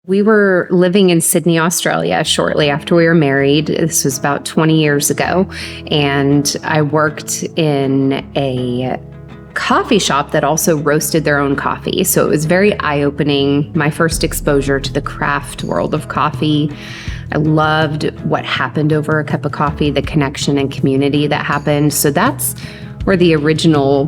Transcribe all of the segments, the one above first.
We were living in Sydney, Australia shortly after we were married. This was about 20 years ago. And I worked in a coffee shop that also roasted their own coffee. So it was very eye-opening, my first exposure to the craft world of coffee. I loved what happened over a cup of coffee, the connection and community that happened. So that's where the original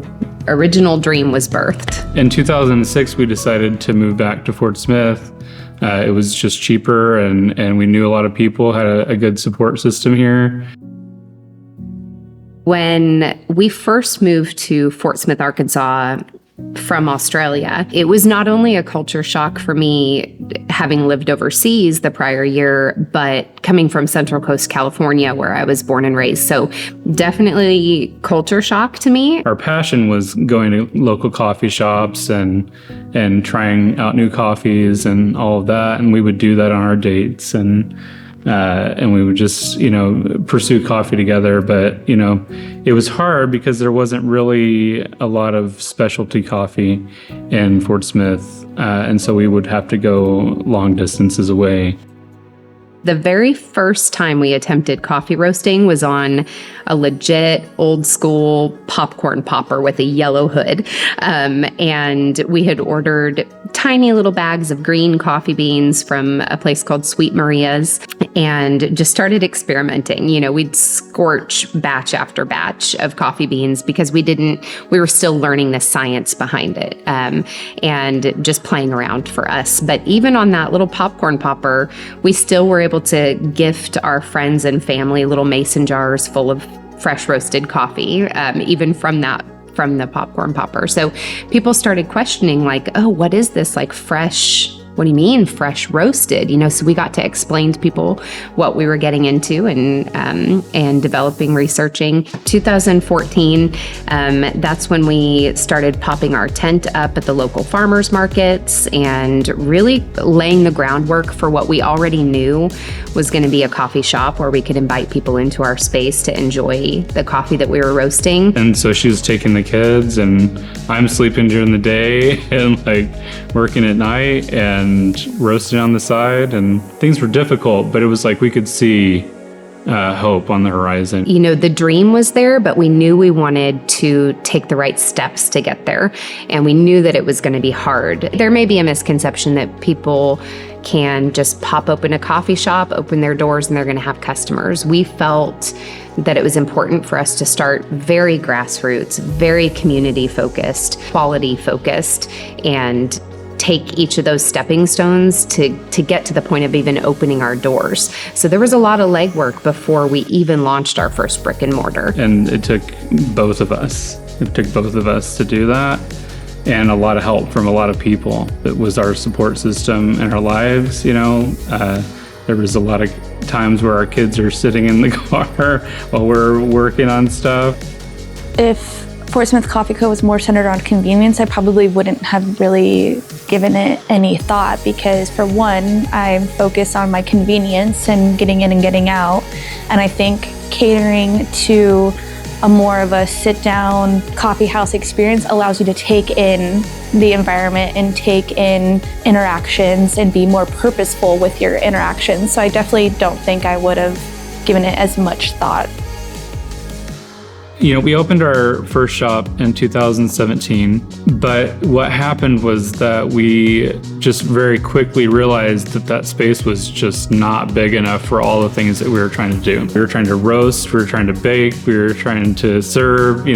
dream was birthed. In 2006, we decided to move back to Fort Smith. It was just cheaper, and we knew a lot of people, had a good support system here. When we first moved to Fort Smith, Arkansas from Australia, it was not only a culture shock for me having lived overseas the prior year, but coming from Central Coast, California, where I was born and raised. So definitely culture shock to me. Our passion was going to local coffee shops and trying out new coffees and all of that. And we would do that on our dates and we would just, pursue coffee together. But, it was hard because there wasn't really a lot of specialty coffee in Fort Smith. And so we would have to go long distances away. The very first time we attempted coffee roasting was on a legit old school popcorn popper with a yellow hood. And we had ordered tiny little bags of green coffee beans from a place called Sweet Maria's and just started experimenting. We'd scorch batch after batch of coffee beans because we were still learning the science behind it and just playing around for us. But even on that little popcorn popper, we still were able to gift our friends and family little mason jars full of fresh roasted coffee, even from the popcorn popper. So people started questioning what is this fresh? What do you mean fresh roasted? So we got to explain to people what we were getting into and developing, researching. 2014, that's when we started popping our tent up at the local farmers markets and really laying the groundwork for what we already knew was going to be a coffee shop where we could invite people into our space to enjoy the coffee that we were roasting. And so she was taking the kids and I'm sleeping during the day and working at night and roasting on the side, and things were difficult, but it was we could see hope on the horizon. The dream was there, but we knew we wanted to take the right steps to get there, and we knew that it was going to be hard. There may be a misconception that people can just pop open a coffee shop, open their doors, and they're going to have customers. We felt that it was important for us to start very grassroots, very community focused, quality focused, and take each of those stepping stones to get to the point of even opening our doors. So there was a lot of legwork before we even launched our first brick and mortar. And it took both of us. To do that, and a lot of help from a lot of people. It was our support system in our lives. There was a lot of times where our kids are sitting in the car while we're working on stuff. If Fort Smith Coffee Co. was more centered on convenience, I probably wouldn't have really given it any thought because, for one, I'm focused on my convenience and getting in and getting out. And I think catering to a more of a sit-down coffee house experience allows you to take in the environment and take in interactions and be more purposeful with your interactions. So I definitely don't think I would have given it as much thought. We opened our first shop in 2017, but what happened was that we just very quickly realized that space was just not big enough for all the things that we were trying to do. We were trying to roast, we were trying to bake, we were trying to serve,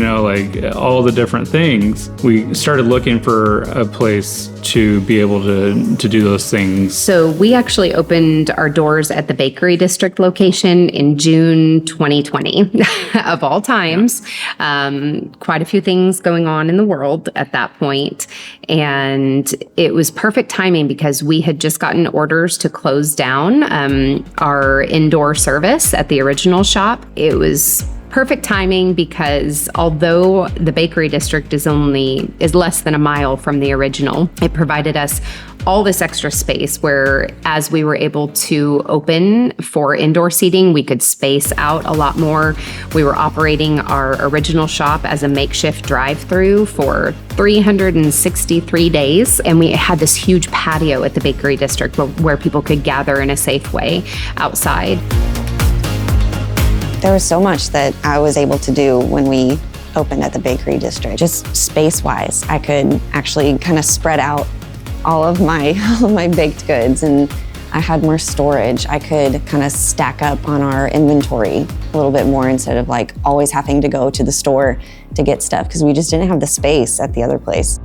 all the different things. We started looking for a place to be able to do those things. So we actually opened our doors at the Bakery District location in June 2020, of all times. Quite a few things going on in the world at that point. And it was perfect timing because we had just gotten orders to close down our indoor service at the original shop. It was perfect timing because although the Bakery District is less than a mile from the original, it provided us all this extra space where as we were able to open for indoor seating, we could space out a lot more. We were operating our original shop as a makeshift drive-through for 363 days. And we had this huge patio at the Bakery District where people could gather in a safe way outside. There was so much that I was able to do when we opened at the Bakery District. Just space-wise, I could actually kind of spread out all of my baked goods, and I had more storage. I could kind of stack up on our inventory a little bit more instead of like always having to go to the store to get stuff because we just didn't have the space at the other place.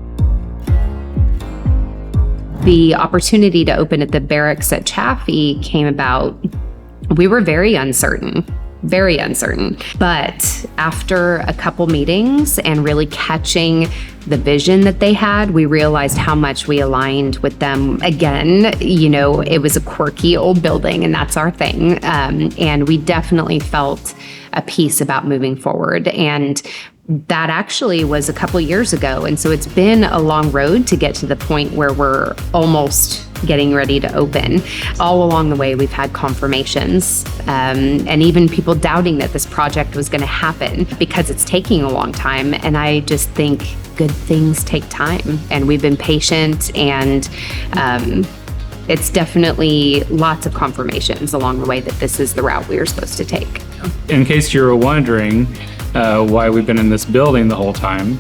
The opportunity to open at the Barracks at Chaffee came about. We were very uncertain. But after a couple meetings and really catching the vision that they had, we realized how much we aligned with them. Again, it was a quirky old building, and that's our thing. And we definitely felt a piece about moving forward. And that actually was a couple years ago. And so it's been a long road to get to the point where we're almost getting ready to open. All along the way, we've had confirmations and even people doubting that this project was going to happen because it's taking a long time. And I just think good things take time, and we've been patient, and it's definitely lots of confirmations along the way that this is the route we were supposed to take. In case you were wondering why we've been in this building the whole time,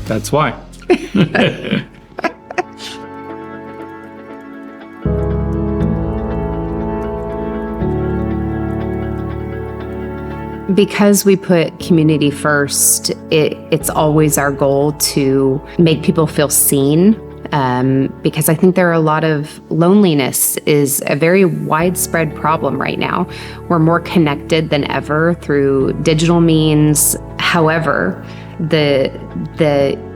that's why. Because we put community first, it's always our goal to make people feel seen. Because I think there are a lot of loneliness is a very widespread problem right now. We're more connected than ever through digital means. However, the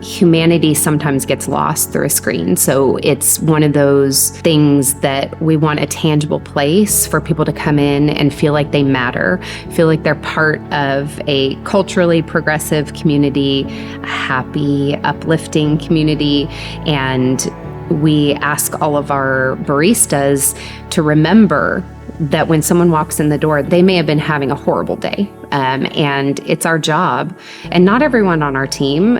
humanity sometimes gets lost through a screen. So it's one of those things that we want a tangible place for people to come in and feel like they matter, feel like they're part of a culturally progressive community, a happy, uplifting community. And we ask all of our baristas to remember that when someone walks in the door, they may have been having a horrible day. And it's our job. And not everyone on our team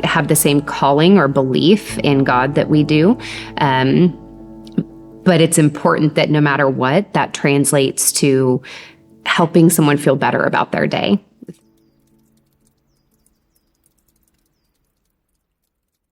have the same calling or belief in God that we do. But it's important that no matter what, that translates to helping someone feel better about their day.